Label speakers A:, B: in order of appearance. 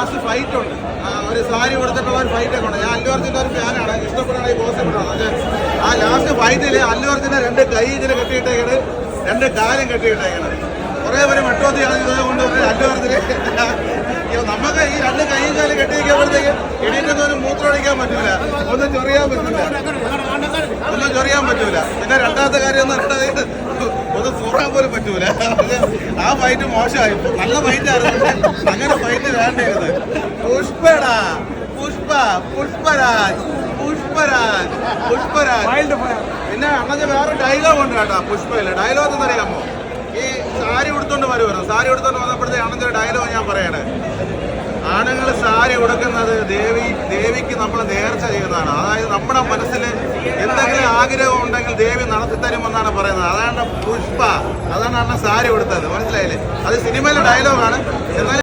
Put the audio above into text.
A: Last fight ഉണ്ട്. ഒരു സാരി കൊടുത്തിട്ടുള്ള ഒരു ഫൈറ്റ് ഒക്കെ ഉണ്ട്. ഞാൻ അല്ലു അർജുൻ്റെ ഒരു ഫാനാണ്, ഇഷ്ടപ്പെടുകയാണെങ്കിൽ പോസിബിളാണ്. പക്ഷേ ആ ലാസ്റ്റ് ഫൈറ്റിൽ അല്ലു അർജുനെ 2 കൈ ഇതിന് കെട്ടിയിട്ടേക്കണ്, 2 കാലും കെട്ടിയിട്ടേക്കണ്. കുറേ പേര് മെട്ടോത്തിയാണ് ഇതേ കൊണ്ടുവരുന്നത്. അല്ലു അർജുനെ നമുക്ക് ഈ 2 കൈയും കാലും കെട്ടിയിരിക്കുമ്പോഴത്തേക്ക് എണീറ്റൊന്നും മൂത്രം ഒഴിക്കാൻ പറ്റൂല, ഒന്നും ചൊറിയാൻ പറ്റൂല. പിന്നെ രണ്ടാമത്തെ കാര്യം എന്ന് പറഞ്ഞാൽ ഒന്ന് സൂറാൻ പോലും പറ്റൂല. ആ ഫൈറ്റ് മോശമായി, നല്ല ഫൈറ്റായിരുന്നു. അങ്ങനെ ഫൈറ്റ് വേണ്ടത്. പുഷ്പരാജ്. പിന്നെ അണ്ണന് വേറെ ഡയലോഗ് ഉണ്ട് കേട്ടോ പുഷ്പയില്. ഡയലോഗ് എന്നറിയാമോ? ഈ സാരി ഉടുത്തോണ്ട് വരുമായിരുന്നു. സാരി ഉടുത്തോണ്ട് വന്നപ്പോഴത്തേക്ക് അണ്ണന്റെ ഡയലോഗ് ഞാൻ പറയണേ. ആണുങ്ങൾ സാരി ഉടുക്കുന്നത് ദേവിക്ക് നമ്മൾ നേർച്ച ചെയ്യുന്നതാണ്. അതായത് നമ്മുടെ മനസ്സിൽ എന്തെങ്കിലും ആഗ്രഹം ഉണ്ടെങ്കിൽ ദേവി നടത്തി തരുമെന്നാണ് പറയുന്നത്. അതാണ് പുഷ്പ, അതാണ് അണ്ണൻ സാരി ഉടുത്തത്. മനസ്സിലായില്ലേ? അത് സിനിമയിലെ ഡയലോഗാണ്. എന്നാൽ